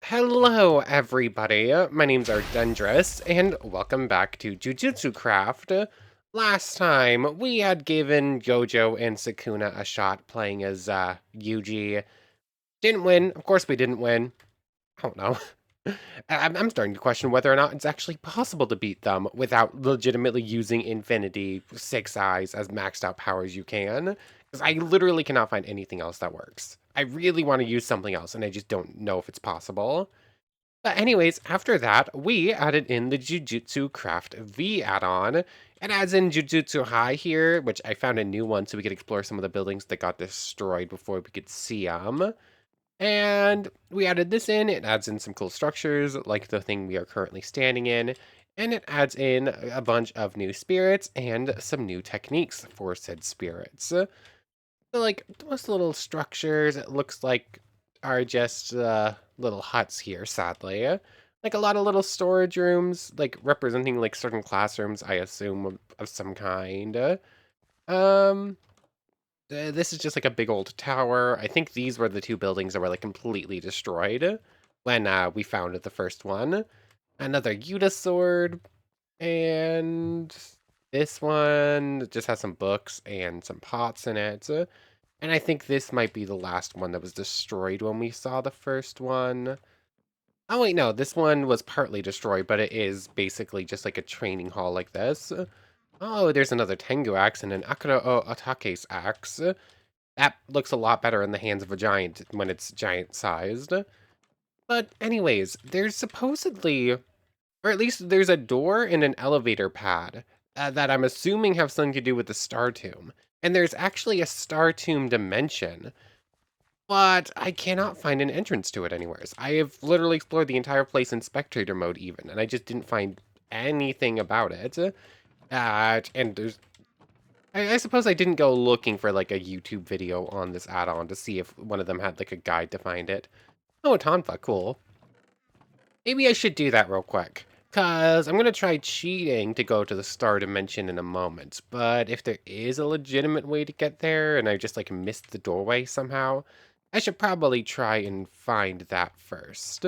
Hello, everybody. My name's Ardendris, and welcome back to Jujutsu Craft. Last time, we had given Gojo and Sukuna a shot playing as Yuji. Didn't win. Of course, we didn't win. I don't know. I'm starting to question whether or not it's actually possible to beat them without legitimately using Infinity 6 Eyes as maxed out powers you can. Because I literally cannot find anything else that works. I really want to use something else, and I just don't know if it's possible. But anyways, after that, we added in the Jujutsu Craft V add-on. It adds in Jujutsu High here, which I found a new one so we could explore some of the buildings that got destroyed before we could see them. And we added this in. It adds in some cool structures, like the thing we are currently standing in. And it adds in a bunch of new spirits and some new techniques for said spirits. So, like, most little structures, it looks like, are just little huts here, sadly. Like a lot of little storage rooms, like representing like certain classrooms, I assume, of some kind. Um, this is just like a big old tower. I think these were the two buildings that were like completely destroyed when we found the first one. Another Yuta sword, and this one just has some books and some pots in it. And I think this might be the last one that was destroyed when we saw the first one. Oh wait, no, this one was partly destroyed, but it is basically just like a training hall like this. Oh, there's another Tengu axe and an Akira Otake's axe. That looks a lot better in the hands of a giant when it's giant sized. But anyways, there's supposedly, or at least there's a door and an elevator pad that I'm assuming have something to do with the Star Tomb. And there's actually a Star Tomb dimension, but I cannot find an entrance to it anywhere. I have literally explored the entire place in spectator mode even, and I just didn't find anything about it. And there's, I suppose I didn't go looking for like a YouTube video on this add-on to see if one of them had like a guide to find it. Oh, a Tonfa, cool. Maybe I should do that real quick, because I'm going to try cheating to go to the star dimension in a moment. But if there is a legitimate way to get there and I just like missed the doorway somehow, I should probably try and find that first.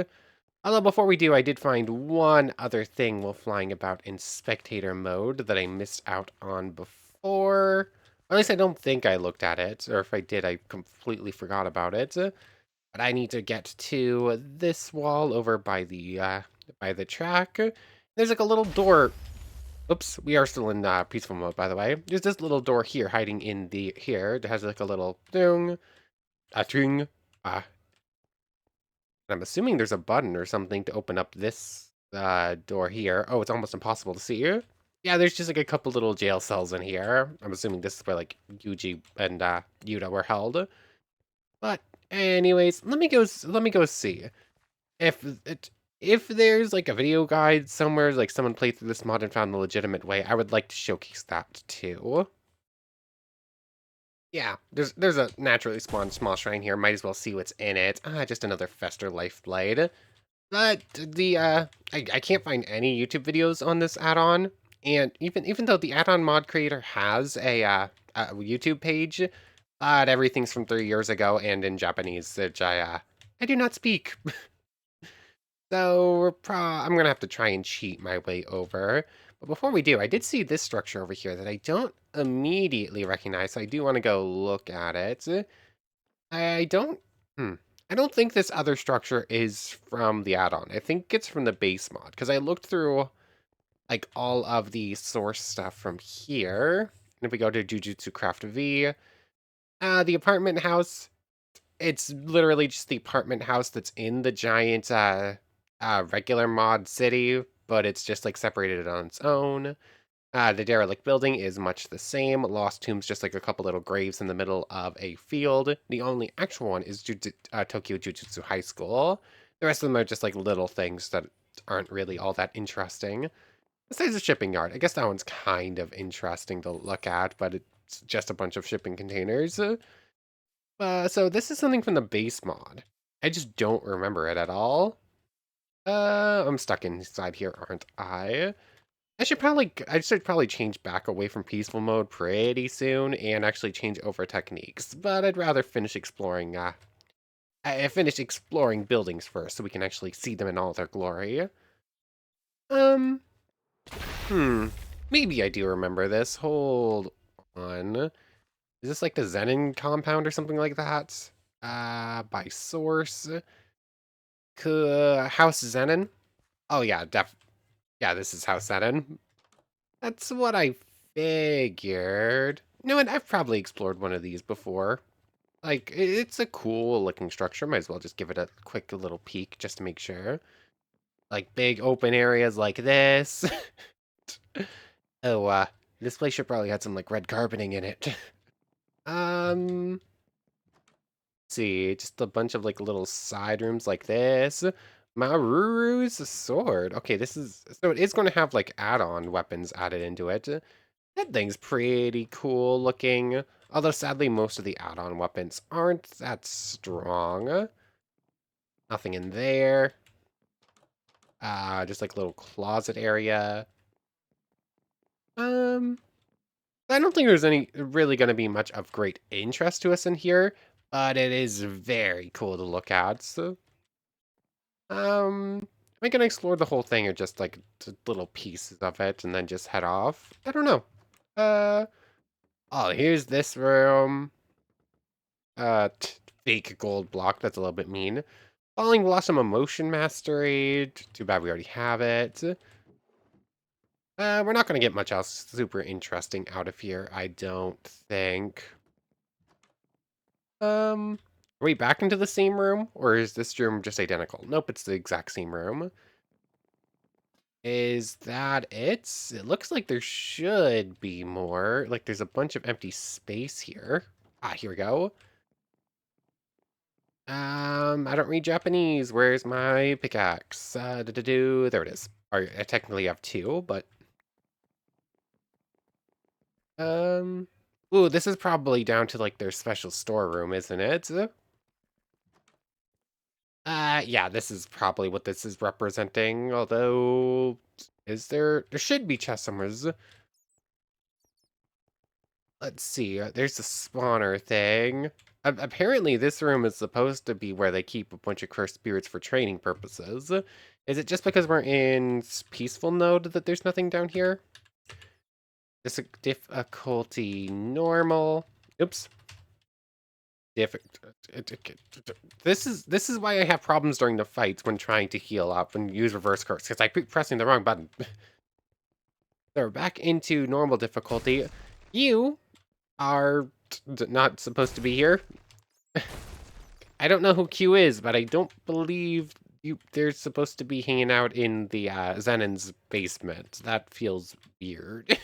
Although before we do, I did find one other thing while flying about in spectator mode that I missed out on before. Or at least I don't think I looked at it, or if I did, I completely forgot about it. But I need to get to this wall over by the track. There's like a little door. Oops, we are still in peaceful mode, by the way. There's this little door here hiding in the here. It has like a little thing, a ting. I'm assuming there's a button or something to open up this door here. Oh, it's almost impossible to see. Yeah, there's just like a couple little jail cells in here. I'm assuming this is where like Yuji and Yuta were held. But anyways, let me go see if if there's like a video guide somewhere, like someone played through this mod and found the legitimate way. I would like to showcase that too. Yeah, there's a naturally spawned small shrine here. Might as well see what's in it. Just another Fester Lifeblade. But I can't find any YouTube videos on this add-on, and even though the add-on mod creator has a YouTube page, but everything's from 3 years ago and in Japanese, which I do not speak. So I'm gonna have to try and cheat my way over. But before we do, I did see this structure over here that I don't immediately recognize, so I do want to go look at it. I don't. I don't think this other structure is from the add-on. I think it's from the base mod because I looked through like all of the source stuff from here. And if we go to Jujutsu Craft V, the apartment house, it's literally just the apartment house that's in the giant regular mod city, but it's just like separated on its own. The derelict building is much the same. Lost Tomb's just like a couple little graves in the middle of a field. The only actual one is Tokyo Jujutsu High School. The rest of them are just like little things that aren't really all that interesting. Besides the shipping yard, I guess that one's kind of interesting to look at, but it's just a bunch of shipping containers. So this is something from the base mod. I just don't remember it at all. I'm stuck inside here, aren't I? I should probably change back away from peaceful mode pretty soon and actually change over techniques, but I'd rather finish exploring I finished exploring buildings first so we can actually see them in all their glory. Hmm. Maybe I do remember this. Hold on. Is this like the Zenin compound or something like that? By source. House Zenin? Oh yeah, yeah, this is House Addon. That's what I figured. No, and I've probably explored one of these before. Like, it's a cool looking structure. Might as well just give it a quick little peek just to make sure. Like, big open areas like this. Oh, this place should probably had some, like, red carpeting in it. Let's see, just a bunch of, like, little side rooms like this. Maruru's sword. Okay, this is... So it is going to have, like, add-on weapons added into it. That thing's pretty cool looking. Although sadly most of the add-on weapons aren't that strong. Nothing in there. Just like a little closet area. I don't think there's any really going to be much of great interest to us in here, but it is very cool to look at. So, am I gonna explore the whole thing or just like little pieces of it and then just head off? I don't know. Uh, oh, here's this room. Fake gold block. That's a little bit mean. Falling Blossom Emotion Mastery. Too bad we already have it. We're not going to get much else super interesting out of here, I don't think. Are we back into the same room? Or is this room just identical? Nope, it's the exact same room. Is that it? It looks like there should be more. Like, there's a bunch of empty space here. Ah, here we go. I don't read Japanese. Where's my pickaxe? There it is. Or I technically have two, but ooh, this is probably down to like their special storeroom, isn't it? Yeah, this is probably what this is representing. Although, is there should be chest somewhere. Let's see. There's the spawner thing. Apparently, this room is supposed to be where they keep a bunch of cursed spirits for training purposes. Is it just because we're in peaceful node that there's nothing down here? Difficulty normal. Oops. This is why I have problems during the fights when trying to heal up and use reverse curse because I keep pressing the wrong button. So we're back into normal difficulty. You are not supposed to be here. I don't know who Q is, but I don't believe they're supposed to be hanging out in the Zenin's basement. That feels weird.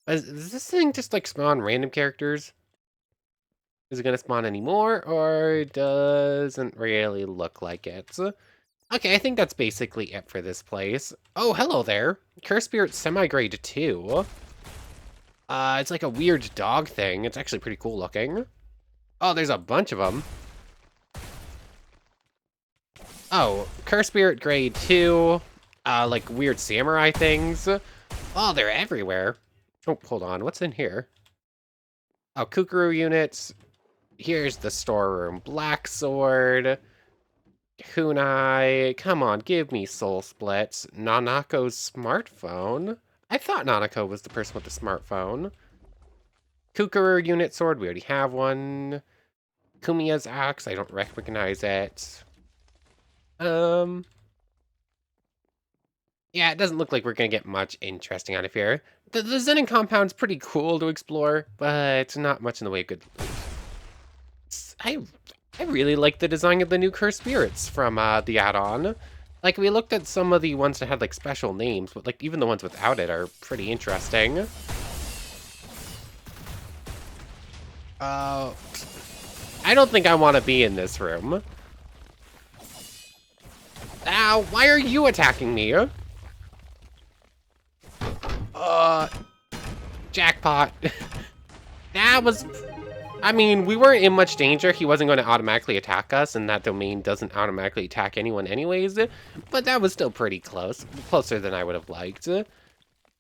Does this thing just like spawn random characters? Is it gonna spawn any more, or doesn't really look like it? Okay, I think that's basically it for this place. Oh, hello there. Curse Spirit Semi-Grade 2. It's like a weird dog thing. It's actually pretty cool looking. Oh, there's a bunch of them. Oh, Curse Spirit Grade 2. Like weird samurai things. Oh, they're everywhere. Oh, hold on. What's in here? Oh, Kukuru units. Here's the storeroom. Black Sword. Kunai. Come on, give me Soul Splits. Nanako's smartphone. I thought Nanako was the person with the smartphone. Kukuru unit sword. We already have one. Kumiya's axe. I don't recognize it. Yeah, it doesn't look like we're going to get much interesting out of here. The Zenin compound's pretty cool to explore, but not much in the way of good loot. I really like the design of the new cursed spirits from the add-on. Like, we looked at some of the ones that had, like, special names, but, like, even the ones without it are pretty interesting. I don't think I want to be in this room. Ow, why are you attacking me? Jackpot. That was... I mean, we weren't in much danger. He wasn't going to automatically attack us, and that domain doesn't automatically attack anyone anyways. But that was still pretty close. Closer than I would have liked.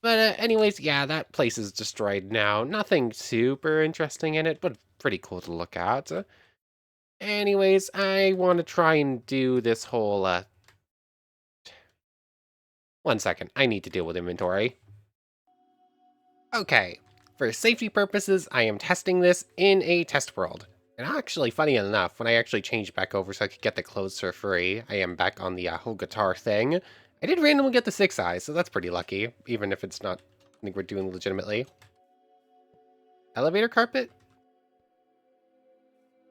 But anyways, yeah, that place is destroyed now. Nothing super interesting in it, but pretty cool to look at. Anyways, I want to try and do this whole, 1 second. I need to deal with inventory. Okay. For safety purposes, I am testing this in a test world. And actually, funny enough, when I actually changed back over so I could get the clothes for free, I am back on the whole guitar thing. I did randomly get the 6 eyes, so that's pretty lucky, even if it's not something we're doing legitimately. Elevator carpet?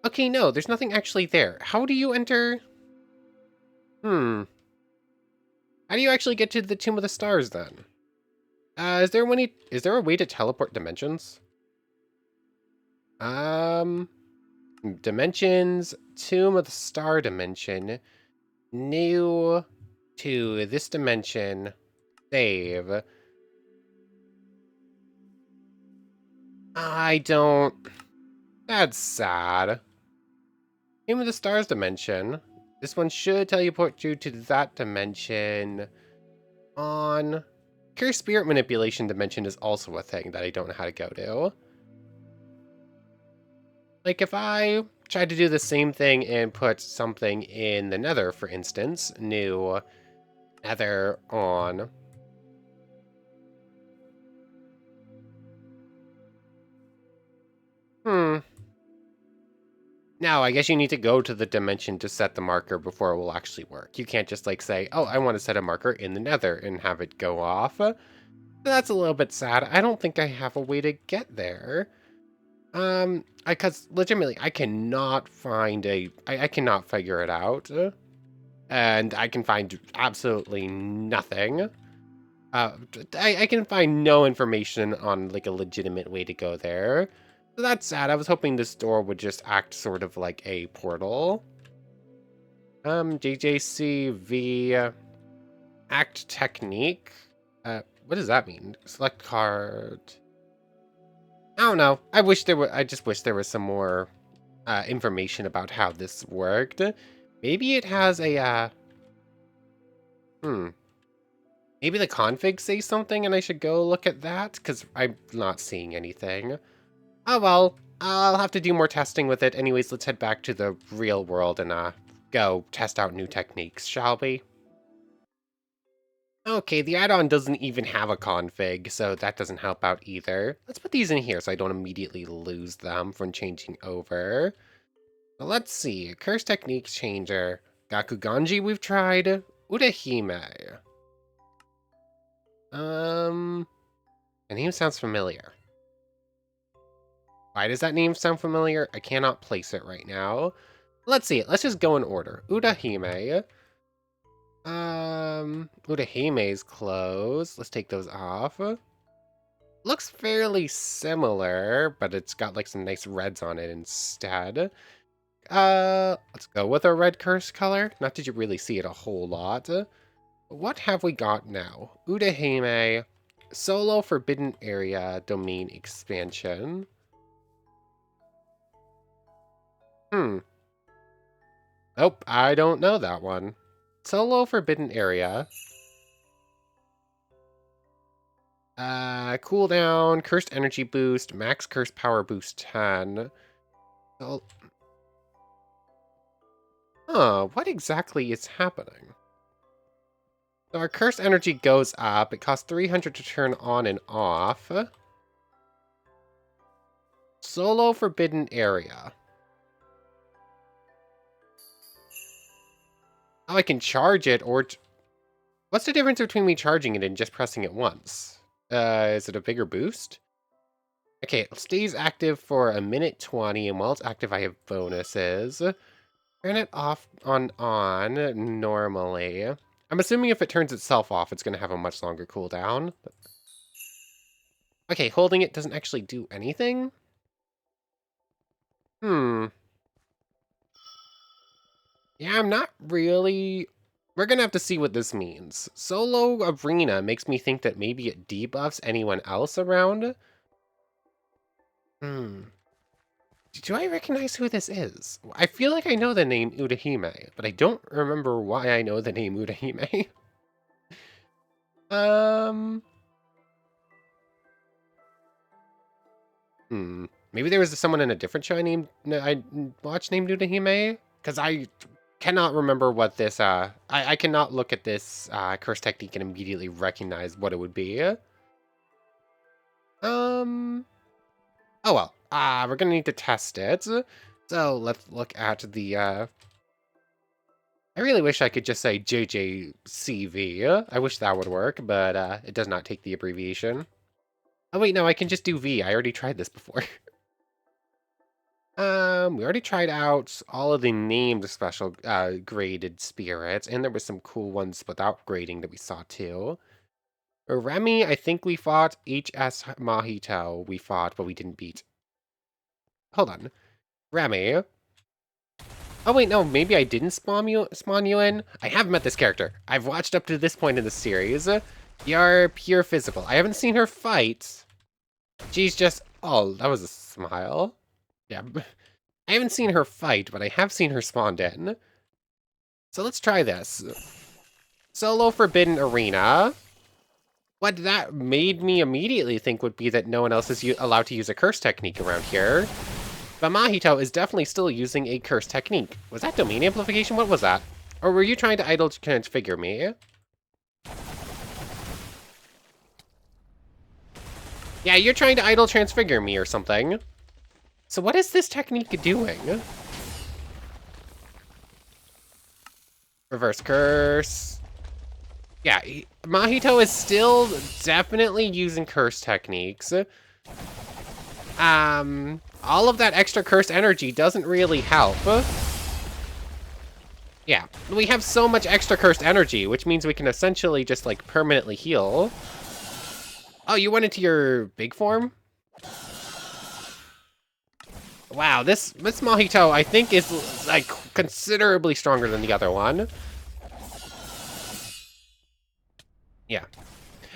Okay, no, there's nothing actually there. How do you enter? Hmm. How do you actually get to the Tomb of the Stars, then? Is there a way to teleport dimensions? Um, Dimensions, Tomb of the Star dimension, new to this dimension, save. I don't... That's sad. Tomb of the Stars dimension. This one should teleport you to that dimension on... Curse Spirit Manipulation dimension is also a thing that I don't know how to go to. Like, if I tried to do the same thing and put something in the Nether, for instance, new Nether on... Now, I guess you need to go to the dimension to set the marker before it will actually work. You can't just, like, say, oh, I want to set a marker in the Nether and have it go off. That's a little bit sad. I don't think I have a way to get there. Because legitimately, I cannot find I cannot figure it out. And I can find absolutely nothing. I can find no information on, like, a legitimate way to go there. So that's sad. I was hoping this door would just act sort of like a portal. JJCV, act technique. What does that mean? Select card. I don't know. I just wish there was some more, information about how this worked. Maybe it has a, hmm. Maybe the config says something and I should go look at that? Because I'm not seeing anything. Oh well, I'll have to do more testing with it. Anyways, let's head back to the real world and, go test out new techniques, shall we? Okay, the add-on doesn't even have a config, so that doesn't help out either. Let's put these in here so I don't immediately lose them from changing over. So let's see, Curse Technique Changer. Gakuganji we've tried. Utahime. The name sounds familiar. Why does that name sound familiar? I cannot place it right now. Let's see it. Let's just go in order. Utahime. Utahime's clothes. Let's take those off. Looks fairly similar, but it's got like some nice reds on it instead. Let's go with a red curse color. Not that you really see it a whole lot. What have we got now? Utahime, Solo Forbidden Area, Domain Expansion. Nope, I don't know that one. Solo Forbidden Area. Cooldown, Cursed Energy Boost, Max Curse Power Boost 10. Oh. What exactly is happening? So our Cursed Energy goes up. It costs 300 to turn on and off. Solo Forbidden Area. Oh, I can charge it, or... What's the difference between me charging it and just pressing it once? Is it a bigger boost? Okay, it stays active for a minute 20, and while it's active, I have bonuses. Turn it off on normally. I'm assuming if it turns itself off, it's going to have a much longer cooldown. Okay, holding it doesn't actually do anything? Yeah, I'm not really... We're gonna have to see what this means. Solo Arena makes me think that maybe it debuffs anyone else around. Do I recognize who this is? I feel like I know the name Utahime, but I don't remember why I know the name Utahime. Maybe there was someone in a different show I watched named Utahime? Because I cannot remember what this, I cannot look at this curse technique and immediately recognize what it would be. Oh well, we're gonna need to test it. So let's look at the, I really wish I could just say JJCV. I wish that would work, but it does not take the abbreviation. Oh wait, no, I can just do V. I already tried this before. We already tried out all of the named special graded spirits, and there was some cool ones without grading that we saw too. Remy, I think we fought. HS Mahito we fought, but we didn't beat. Hold on. Remy. Oh wait, no, maybe I didn't spawn you in. I have met this character. I've watched up to this point in the series. You're pure physical. I haven't seen her fight. She's just, oh, that was a smile. Yeah. I haven't seen her fight, but I have seen her spawned in. So let's try this. Solo Forbidden Arena. What that made me immediately think would be that no one else is allowed to use a curse technique around here. But Mahito is definitely still using a curse technique. Was that domain amplification? What was that? Or were you trying to idle transfigure me? Yeah, you're trying to idle transfigure me or something. So what is this technique doing? Reverse curse. Yeah, Mahito is still definitely using curse techniques. All of that extra curse energy doesn't really help. Yeah, we have so much extra cursed energy, which means we can essentially just, like, permanently heal. Oh, you went into your big form? Wow, this Mahito, I think, is, like, considerably stronger than the other one. Yeah.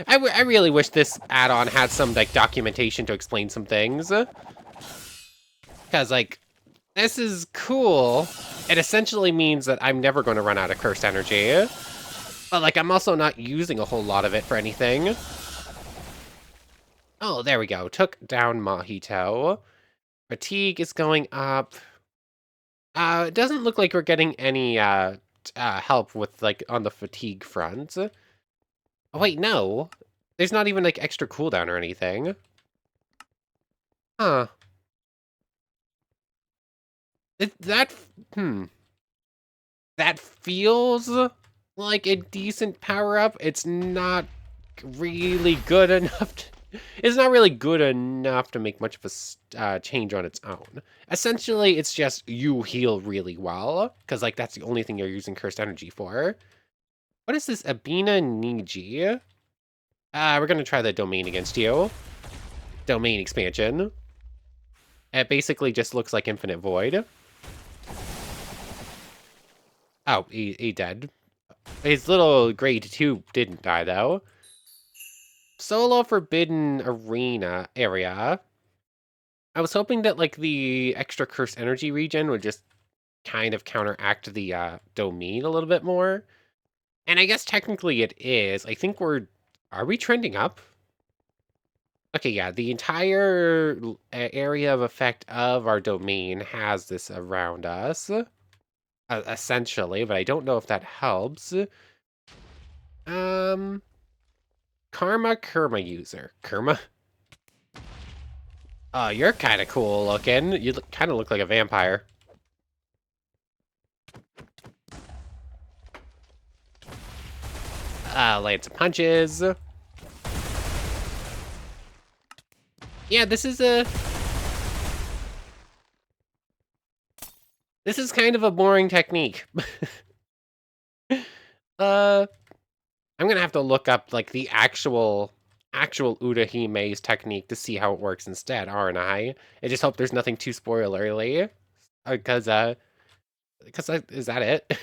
I really wish this add-on had some, like, documentation to explain some things. Because, like, this is cool. It essentially means that I'm never going to run out of cursed energy. But, like, I'm also not using a whole lot of it for anything. Oh, there we go. Took down Mahito. Fatigue is going up. It doesn't look like we're getting any help with, like, on the fatigue front. Oh, wait, no. There's not even, like, extra cooldown or anything. Huh. That feels like a decent power-up. It's not really good enough to... It's not really good enough to make much of a change on its own. Essentially, it's just you heal really well, because, like, that's the only thing you're using cursed energy for. What is this? Abina Niji? We're gonna try the domain against you. Domain expansion. It basically just looks like Infinite Void. Oh, he dead. His little grade 2 didn't die, though. Solo Forbidden Arena area. I was hoping that, like, the extra curse energy regen would just kind of counteract the domain a little bit more. And I guess technically it is. I think are we trending up? Okay, yeah, the entire area of effect of our domain has this around us. Essentially, but I don't know if that helps. Karma user. Karma? Oh, you're kind of cool looking. You kind of look like a vampire. Land some punches. Yeah, this is kind of a boring technique. I'm gonna have to look up, like, the actual Utahime's technique to see how it works instead, aren't I? I just hope there's nothing too spoilery. Because is that it?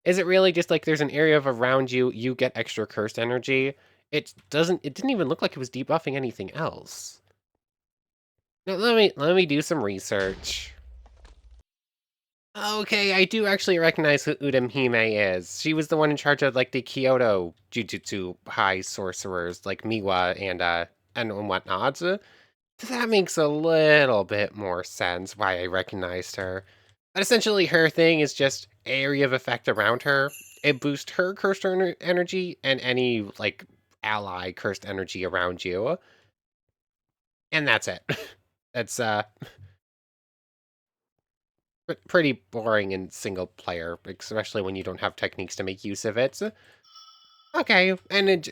Is it really just, like, there's an area of around you, you get extra cursed energy? It didn't even look like it was debuffing anything else. Now, let me do some research. Okay, I do actually recognize who Utahime is. She was the one in charge of, like, the Kyoto Jujutsu high sorcerers, like Miwa and whatnot. That makes a little bit more sense why I recognized her. But essentially, her thing is just area of effect around her. It boosts her cursed energy and any, like, ally cursed energy around you. And that's it. That's, pretty boring in single player, especially when you don't have techniques to make use of it. So, okay, and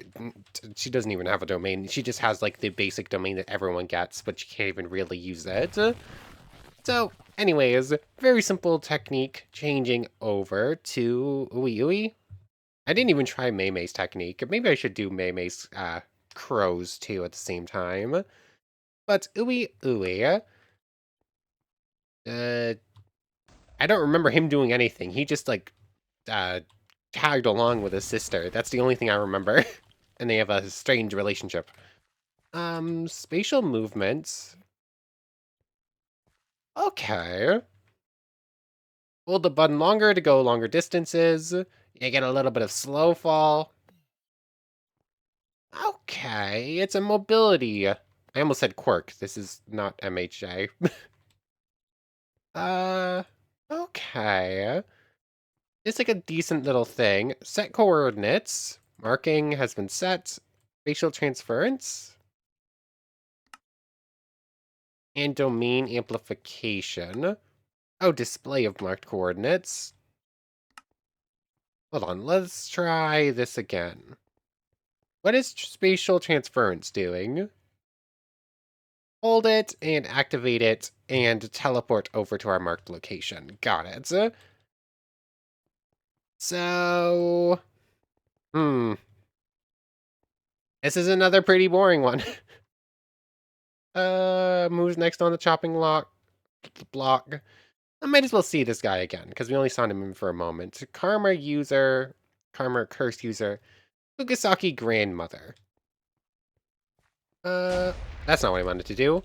she doesn't even have a domain. She just has, like, the basic domain that everyone gets, but she can't even really use it. So, anyways, very simple technique, changing over to Ui Ui. I didn't even try Mei technique. Maybe I should do Mei's crows, too, at the same time. But Ui Ui, I don't remember him doing anything. He just, like, uh, tagged along with his sister. That's the only thing I remember. And they have a strange relationship. Spatial movements. Okay. Hold the button longer to go longer distances. You get a little bit of slow fall. Okay, it's a mobility. I almost said quirk. This is not MHA. uh, okay. It's like a decent little thing. Set coordinates. Marking has been set. Facial transference. And domain amplification. Oh, display of marked coordinates. Hold on, let's try this again. What is spatial transference doing? Hold it and activate it and teleport over to our marked location. Got it. So, this is another pretty boring one. Moves next on the chopping block. I might as well see this guy again, because we only saw him in for a moment. Karma curse user, Fugasaki grandmother. That's not what I wanted to do.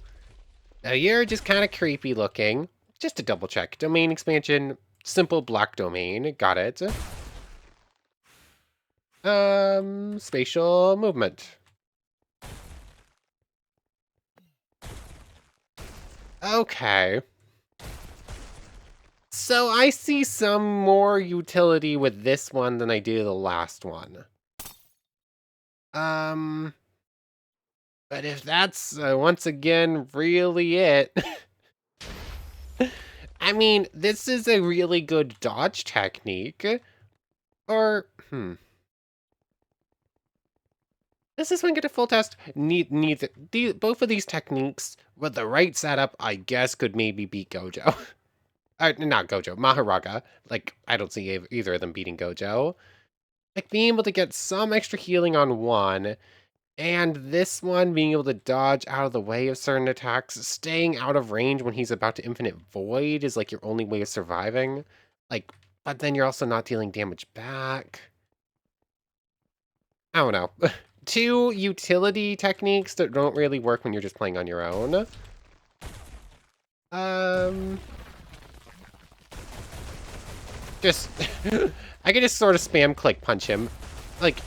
Now you're just kind of creepy looking. Just to double check. Domain expansion, simple block domain. Got it. Spatial movement. Okay. So I see some more utility with this one than I do the last one. But if that's, once again, really it... I mean, this is a really good dodge technique. Or, Does this one get a full test? Both of these techniques, with the right setup, I guess could maybe beat Gojo. Not Gojo, Maharaga. Like, I don't see either of them beating Gojo. Like, being able to get some extra healing on one, and this one being able to dodge out of the way of certain attacks, staying out of range when he's about to infinite void is like your only way of surviving. Like, but then you're also not dealing damage back. I don't know. Two utility techniques that don't really work when you're just playing on your own. Just, I could just sort of spam click punch him. Like,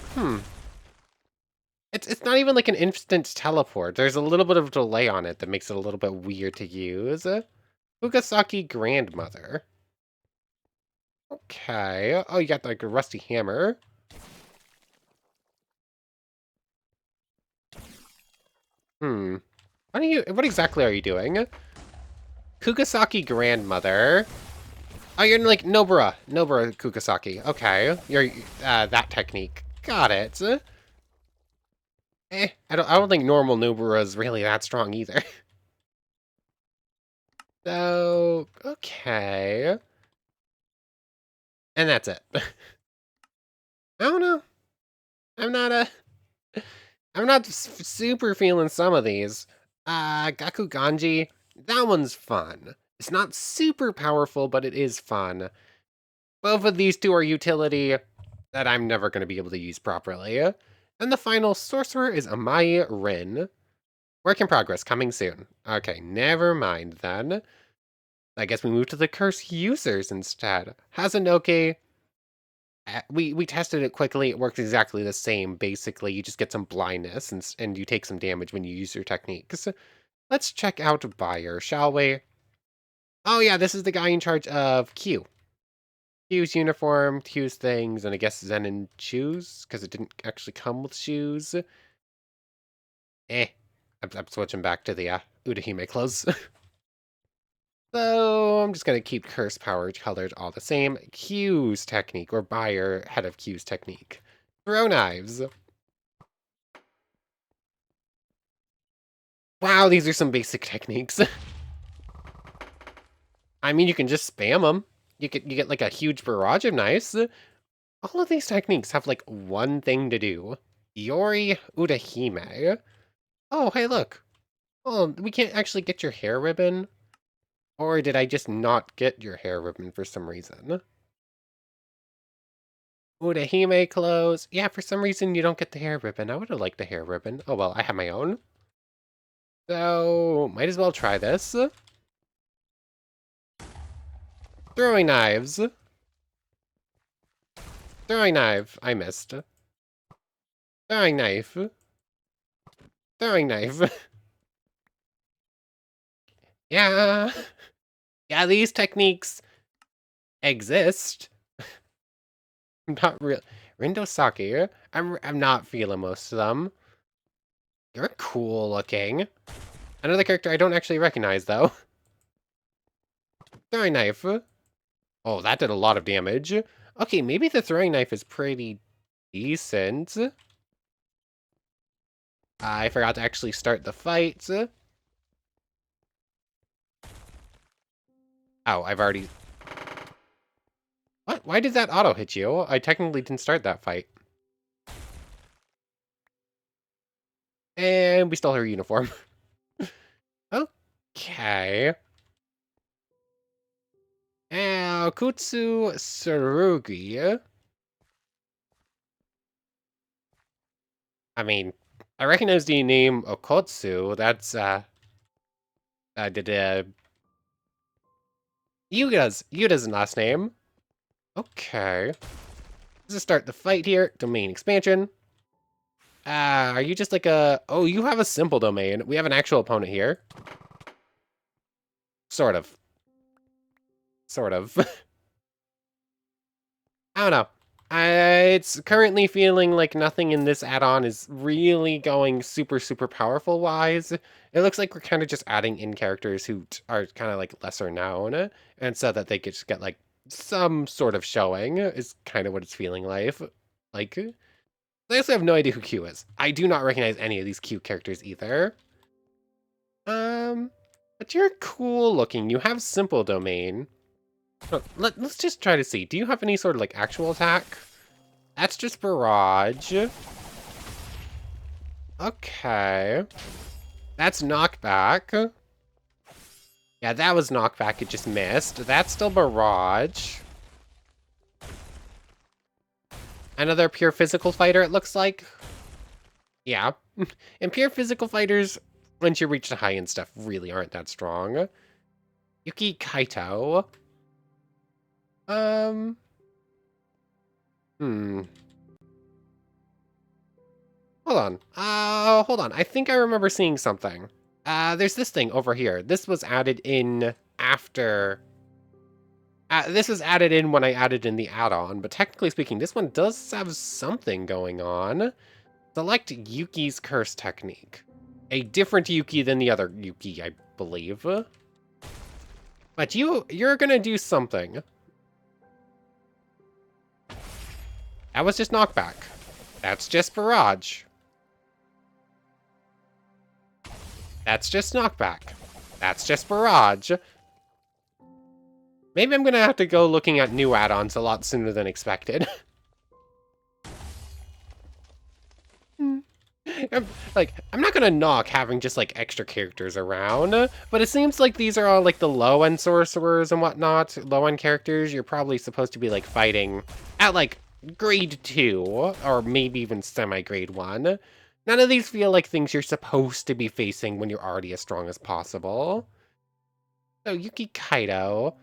It's not even like an instant teleport. There's a little bit of delay on it that makes it a little bit weird to use. Fugasaki grandmother. Okay. Oh, you got like a rusty hammer. What exactly are you doing? Kugasaki grandmother. Oh, you're like Nobara Kugasaki. Okay. You're that technique. Got it. I don't think normal Nobara is really that strong either. So, okay. And that's it. I don't know. I'm not I'm not super feeling some of these. Gaku Ganji, that one's fun. It's not super powerful, but it is fun. Both of these two are utility that I'm never going to be able to use properly. And the final sorcerer is Amai Rin. Work in progress, coming soon. Okay, never mind then. I guess we move to the curse users instead. Hazanoke, we tested it quickly. It works exactly the same. Basically, you just get some blindness and you take some damage when you use your techniques. Let's check out Buyer, shall we? Oh yeah, this is the guy in charge of Q. Q's uniform, Q's things, and I guess Zenin shoes, because it didn't actually come with shoes. Eh. I'm switching back to the Utahime clothes. So I'm just going to keep curse power colored all the same. Q's technique, or Buyer, head of Q's technique. Throw knives. Wow, these are some basic techniques. I mean, you can just spam them. You get like a huge barrage of knives. All of these techniques have like one thing to do. Yori Utahime. Oh, hey, look. Oh, we can't actually get your hair ribbon. Or did I just not get your hair ribbon for some reason? Utahime clothes. Yeah, for some reason you don't get the hair ribbon. I would have liked the hair ribbon. Oh well, I have my own. So, might as well try this. Throwing knives. Throwing knife. I missed. Throwing knife. Throwing knife. Yeah. Yeah, these techniques exist. Not real. Rindosaki. I'm not feeling most of them. You're cool looking. Another character I don't actually recognize though. Throwing knife. Oh, that did a lot of damage. Okay, maybe the throwing knife is pretty decent. I forgot to actually start the fight. Oh, I've already... What? Why did that auto hit you? I technically didn't start that fight. And we stole her uniform. Okay. Kutsu Tsurugi. I mean, I recognize the name Okotsu. That's, Yuda's last name. Okay. Let's start the fight here. Domain expansion. Are you just like a... Oh, you have a simple domain. We have an actual opponent here. Sort of. Sort of. I don't know. It's currently feeling like nothing in this add-on is really going super, super powerful-wise. It looks like we're kind of just adding in characters who are kind of like lesser known, and so that they could just get like some sort of showing is kind of what it's feeling like. Like, I also have no idea who Q is. I do not recognize any of these Q characters either. But you're cool looking. You have simple domain. Oh, let's just try to see. Do you have any sort of like actual attack? That's just barrage. Okay. That's knockback. Yeah, that was knockback. It just missed. That's still barrage. Another pure physical fighter, it looks like. Yeah. And pure physical fighters, once you reach the high end stuff, really aren't that strong. Yuki Kaito. Hmm. Hold on. Hold on. I think I remember seeing something. There's this thing over here. This was added in after... this was added in when I added in the add-on, but technically speaking, this one does have something going on. Select Yuki's curse technique. A different Yuki than the other Yuki, I believe. But you're gonna do something. That was just knockback. That's just barrage. That's just knockback. That's just barrage. Maybe I'm gonna have to go looking at new add-ons a lot sooner than expected. I'm not gonna knock having just like extra characters around, but it seems like these are all like the low-end sorcerers and whatnot. Low-end characters you're probably supposed to be like fighting at like grade 2 or maybe even semi-grade 1. None of these feel like things you're supposed to be facing when you're already as strong as possible. So Yuki Kaito.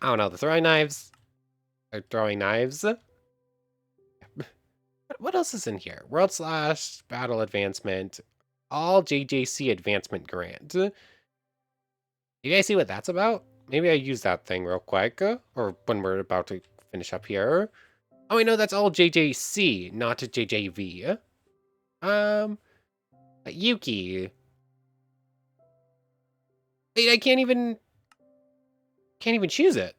I don't know, the throwing knives are throwing knives. What else is in here? World Slash, Battle Advancement. all JJC advancement grant. You guys see what that's about? Maybe I use that thing real quick, or when we're about to finish up here. Oh, I know that's all JJC, not JJV. Yuki. Wait, I can't even choose it.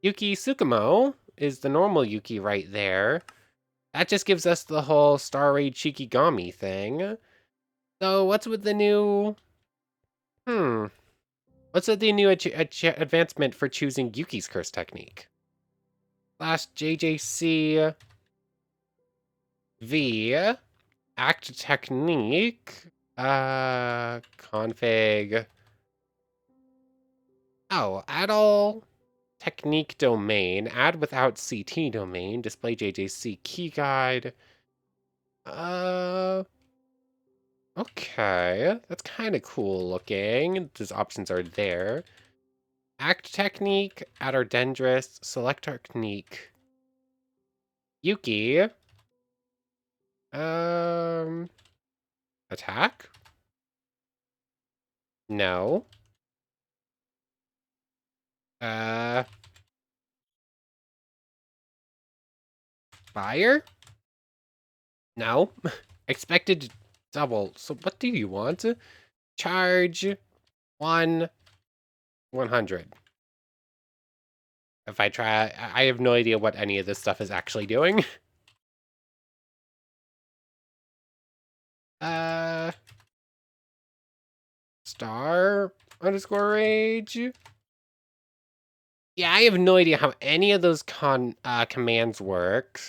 Yuki Tsukumo is the normal Yuki right there. That just gives us the whole Star Raid Shikigami thing. So what's with the new... What's with the new advancement for choosing Yuki's curse technique? Last JJCV act technique config. Oh, add all technique domain, add without CT domain, display JJC key guide. Okay, that's kind of cool looking. Those options are there. Act technique, add our dendrist, select technique. Yuki. Attack? No. Fire? No. Expected double. So what do you want? Charge 100. If I try, I have no idea what any of this stuff is actually doing. Star underscore rage. Yeah, I have no idea how any of those commands work.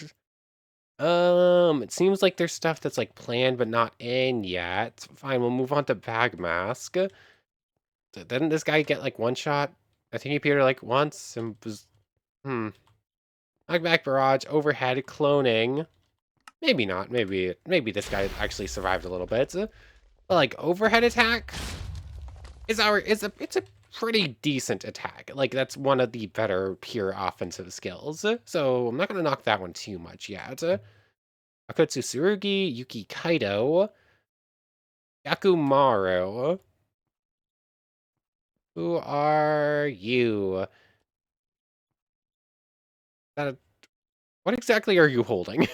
It seems like there's stuff that's like planned but not in yet. Fine, we'll move on to Bag Mask. Didn't this guy get like one shot? I think he appeared like once and was Knockback Barrage, overhead cloning. Maybe not. Maybe this guy actually survived a little bit. But like overhead attack it's a pretty decent attack. Like that's one of the better pure offensive skills. So I'm not gonna knock that one too much yet. Akutsu Tsurugi, Yuki Kaido, Yakumaru. Who are you? What exactly are you holding?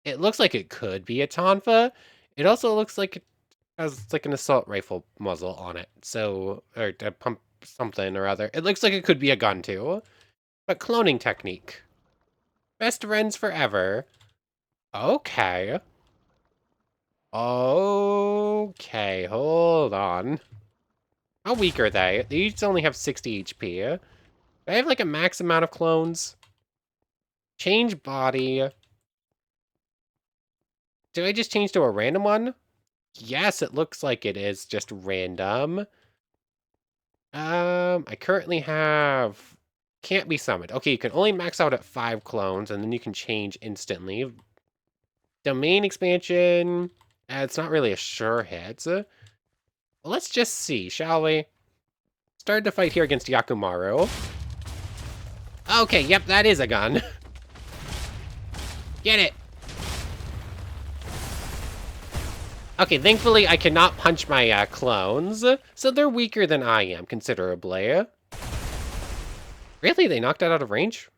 It looks like it could be a Tonfa. It also looks like it has like an assault rifle muzzle on it. So, or a pump something or other. It looks like it could be a gun too. But cloning technique. Best friends forever. Okay. Okay, hold on. How weak are they? They each only have 60 HP. Do I have like a max amount of clones? Change body. Did I just change to a random one? Yes, it looks like it is just random. I currently have... Can't be summoned. Okay, you can only max out at 5 clones, and then you can change instantly. Domain expansion... it's not really a sure hit. Let's just see, shall we? Started the fight here against Yakumaru. Okay, yep, that is a gun. Get it! Okay, thankfully I cannot punch my clones, so they're weaker than I am, considerably. Really? They knocked it out of range?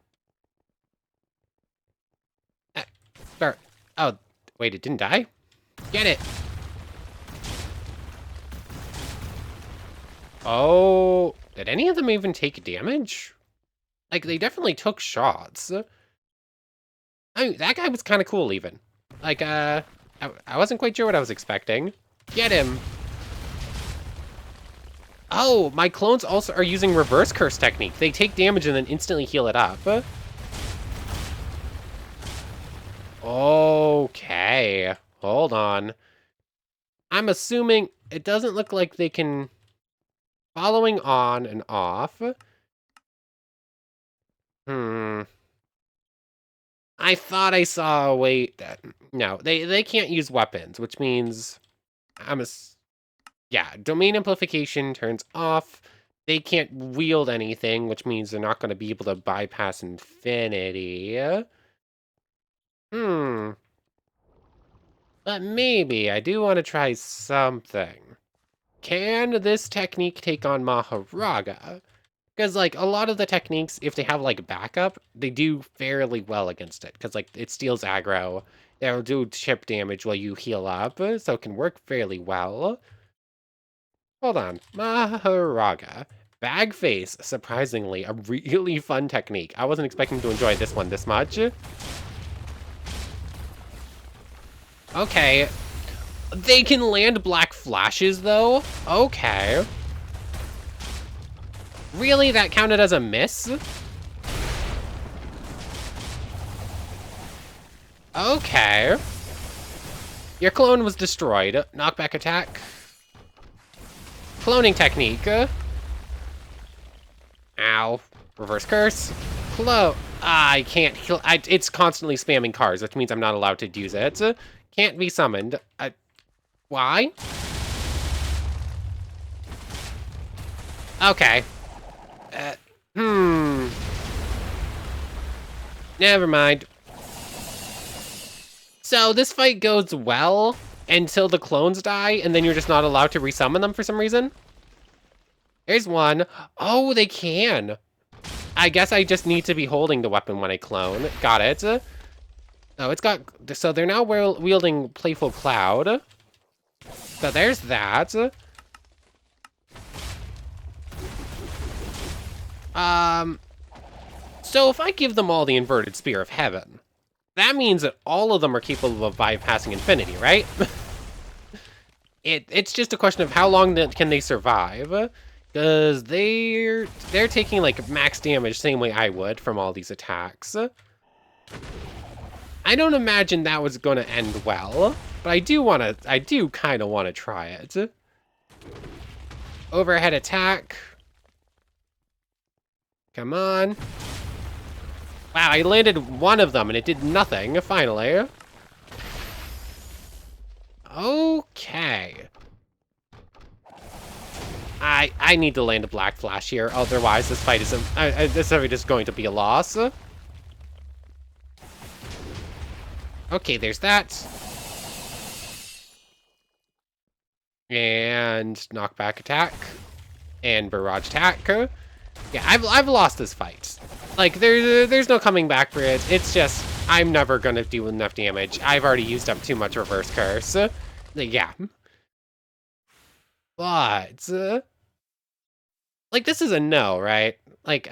Oh, wait, it didn't die? Get it! Oh, did any of them even take damage? Like, they definitely took shots. I mean, that guy was kind of cool, even. Like, I wasn't quite sure what I was expecting. Get him! Oh, my clones also are using reverse curse technique. They take damage and then instantly heal it up. Okay, hold on. I'm assuming it doesn't look like they can... Following on and off. I thought I saw a way that... No, they can't use weapons, which means... Yeah, domain amplification turns off. They can't wield anything, which means they're not going to be able to bypass infinity. But maybe I do want to try something. Can this technique take on Maharaga? Because, like, a lot of the techniques, if they have, like, backup, they do fairly well against it. Because, like, it steals aggro. It'll do chip damage while you heal up, so it can work fairly well. Hold on. Maharaga. Bag face, surprisingly, a really fun technique. I wasn't expecting to enjoy this one this much. Okay. They can land black flashes, though? Okay. Really? That counted as a miss? Okay. Your clone was destroyed. Knockback attack. Cloning technique. Ow. Reverse curse. I can't heal. It's constantly spamming cards, which means I'm not allowed to use it. Can't be summoned. Why? Okay. Never mind. So this fight goes well until the clones die, and then you're just not allowed to resummon them for some reason? There's one. Oh, they can. I guess I just need to be holding the weapon when I clone. Got it. Oh, it's got... So they're now wielding Playful Cloud. So there's that. So if I give them all the Inverted Spear of Heaven, that means that all of them are capable of bypassing infinity, right? It's just a question of how long can they survive. Because they're taking, like, max damage same way I would from all these attacks. I don't imagine that was going to end well, but I do kind of want to try it. Overhead attack. Come on. Wow, I landed one of them and it did nothing, finally. Okay. I need to land a black flash here, otherwise this fight is going to be a loss. Okay, there's that. And knockback attack. And barrage attack. Yeah, I've lost this fight. Like, there's no coming back for it. It's just, I'm never gonna do enough damage. I've already used up too much reverse curse. Yeah. But, like, this is a no, right? Like,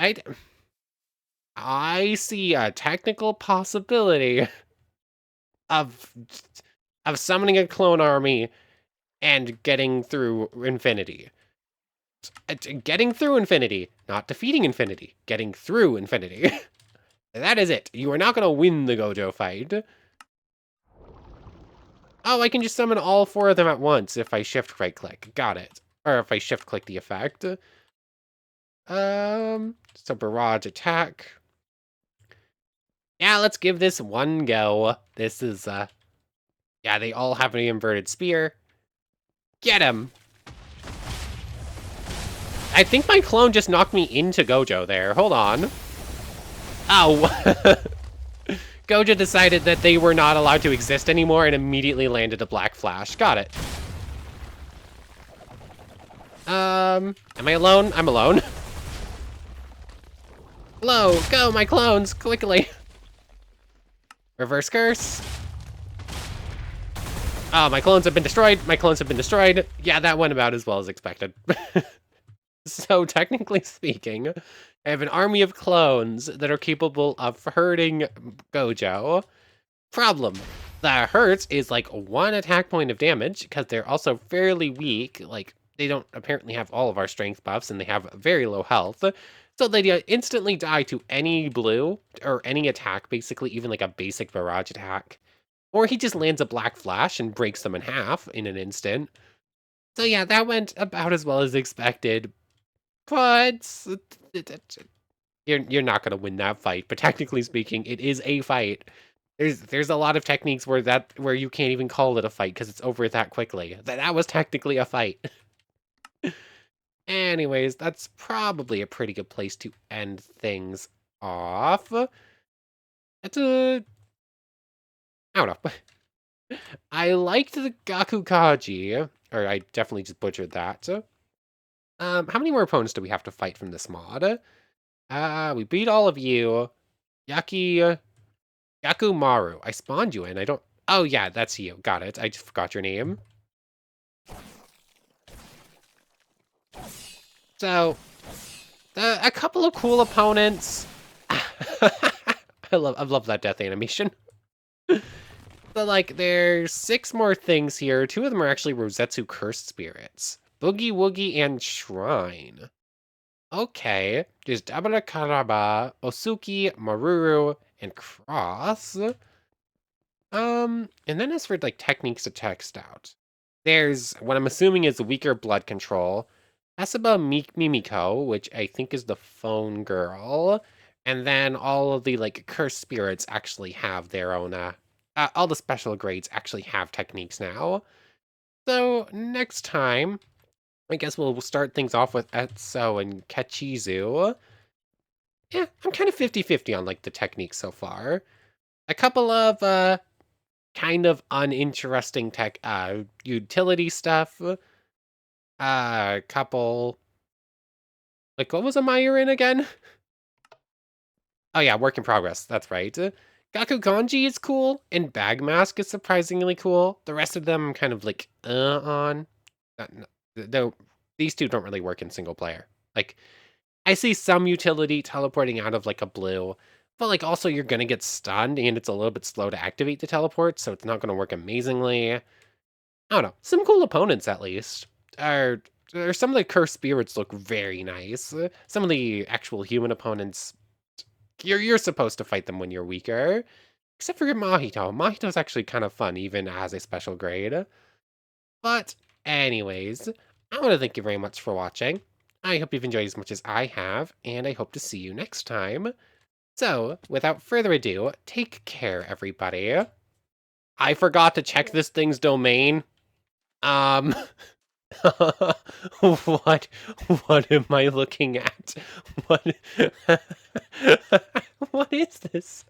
I see a technical possibility of summoning a clone army and getting through infinity. Getting through infinity, not defeating infinity. Getting through infinity. That is it. You are not going to win the Gojo fight. Oh, I can just summon all 4 of them at once if I shift right-click. Got it. Or if I shift-click the effect. So barrage attack. Yeah, let's give this one go. This is, yeah, they all have an inverted spear. Get him! I think my clone just knocked me into Gojo there. Hold on. Oh. Gojo decided that they were not allowed to exist anymore and immediately landed a black flash. Got it. Am I alone? I'm alone. Hello, go, my clones, quickly. Reverse curse. Oh, my clones have been destroyed. My clones have been destroyed. Yeah, that went about as well as expected. So, technically speaking, I have an army of clones that are capable of hurting Gojo. Problem. The hurts is like 1 attack point of damage, because they're also fairly weak. Like, they don't apparently have all of our strength buffs, and they have very low health. So they instantly die to any blue, or any attack, basically, even like a basic barrage attack. Or he just lands a black flash and breaks them in half in an instant. So yeah, that went about as well as expected. But you're not gonna win that fight. But technically speaking, it is a fight. There's a lot of techniques where you can't even call it a fight because it's over that quickly. That was technically a fight. Anyways, that's probably a pretty good place to end things off. That's I don't know. I liked the Gakukaji, or I definitely just butchered that. How many more opponents do we have to fight from this mod? We beat all of you. Yaki, Yakumaru. I spawned you in. I don't... Oh, yeah, that's you. Got it. I just forgot your name. So, a couple of cool opponents. I love that death animation. But, like, there's 6 more things here. 2 of them are actually Rosetsu Cursed Spirits. Boogie Woogie and Shrine. Okay. There's Dabara Karaba, Osuki, Maruru, and Cross. And then as for, like, techniques to text out. There's what I'm assuming is weaker blood control. Asaba Mimiko, which I think is the phone girl. And then all of the, like, cursed spirits actually have their own, all the special grades actually have techniques now. So next time, I guess we'll start things off with Etso and Kachizu. Yeah, I'm kind of 50-50 on, like, the techniques so far. A couple of, kind of uninteresting utility stuff. A couple... Like, what was a Meyer in again? Oh yeah, work in progress. That's right. Gaku Ganji is cool, and Bag Mask is surprisingly cool. The rest of them I'm kind of like, on. Though these two don't really work in single player. Like, I see some utility teleporting out of, like, a blue, but, like, also you're gonna get stunned, and it's a little bit slow to activate the teleport, so it's not gonna work amazingly. I don't know. Some cool opponents, at least. Some of the cursed spirits look very nice. Some of the actual human opponents, you're supposed to fight them when you're weaker. Except for Mahito. Mahito's actually kind of fun, even as a special grade. But anyways, I want to thank you very much for watching. I hope you've enjoyed as much as I have, and I hope to see you next time. So, without further ado, take care, everybody. I forgot to check this thing's domain. Um... What am I looking at? What what is this?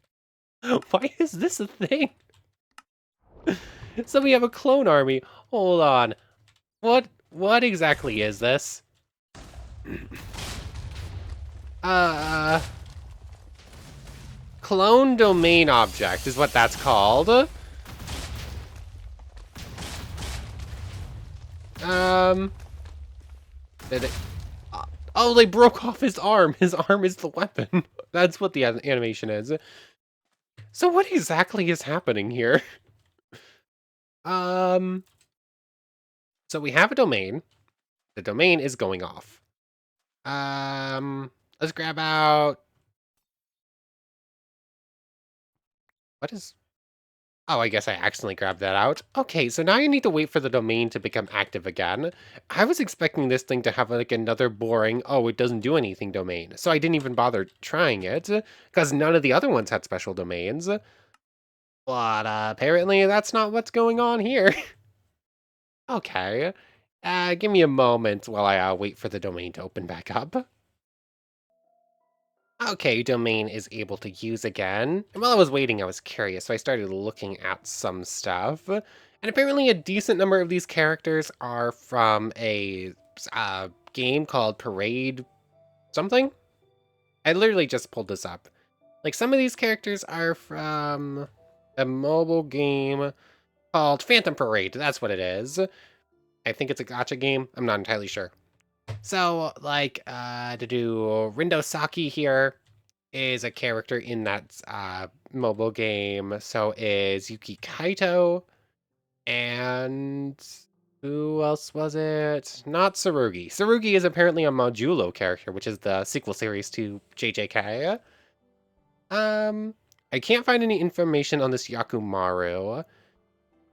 Why is this a thing? So we have a clone army. Hold on. What exactly is this? Uh Clone domain object is what that's called. Did it... Oh, they broke off his arm. His arm is the weapon. That's what the animation is. So what exactly is happening here? So we have a domain. The domain is going off. Let's grab out... What is... Oh, I guess I accidentally grabbed that out. Okay, so now you need to wait for the domain to become active again. I was expecting this thing to have, like, another boring, oh, it doesn't do anything domain. So I didn't even bother trying it, because none of the other ones had special domains. But apparently that's not what's going on here. Okay. Give me a moment while I wait for the domain to open back up. Okay, domain is able to use again. And while I was waiting, I was curious, so I started looking at some stuff. And apparently a decent number of these characters are from a game called Parade something? I literally just pulled this up. Like, some of these characters are from a mobile game called Phantom Parade. That's what it is. I think it's a gacha game. I'm not entirely sure. So, like, to do Rindo Saki here is a character in that mobile game. So is Yuki Kaito. And who else was it? Not Tsurugi. Tsurugi is apparently a Modulo character, which is the sequel series to JJK. I can't find any information on this Yakumaru.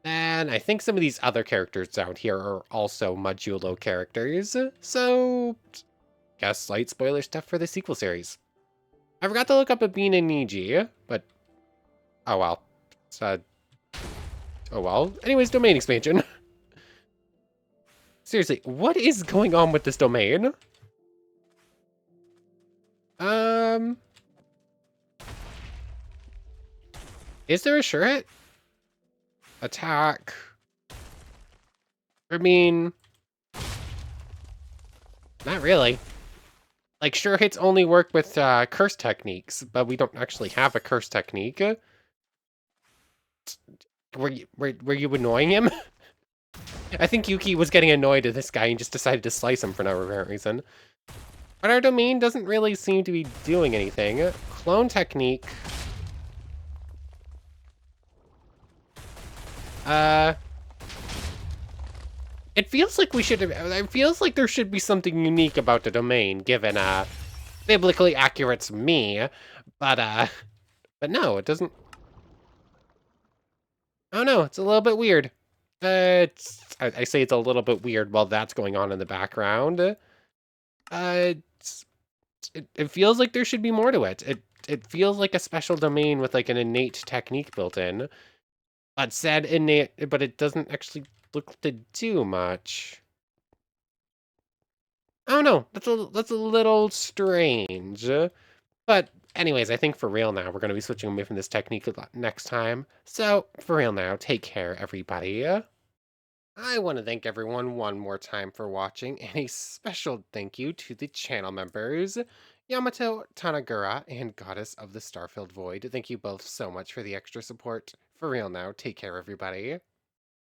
And I think some of these other characters down here are also Modulo characters. So, guess slight spoiler stuff for the sequel series. I forgot to look up Abina Niji, but oh well. So, oh well. Anyways, domain expansion. Seriously, what is going on with this domain? Is there a shirt? attack. I mean, not really. Like, sure, hits only work with curse techniques, but we don't actually have a curse technique. Were you annoying him? I think Yuki was getting annoyed at this guy and just decided to slice him for no apparent reason. But our domain doesn't really seem to be doing anything. Clone technique. It feels like we should have. It feels like there should be something unique about the domain, given biblically accurate's me, but no, it doesn't. Oh no, it's a little bit weird. I say it's a little bit weird while that's going on in the background. It feels like there should be more to it. It feels like a special domain with like an innate technique built in, but said innate, but it doesn't actually look to do much. I don't know. That's a little strange. But anyways, I think for real now, we're going to be switching away from this technique next time. So for real now, take care, everybody. I want to thank everyone one more time for watching, and a special thank you to the channel members, Yamato, Tanagura, and Goddess of the Starfilled Void. Thank you both so much for the extra support. For real now, take care, everybody.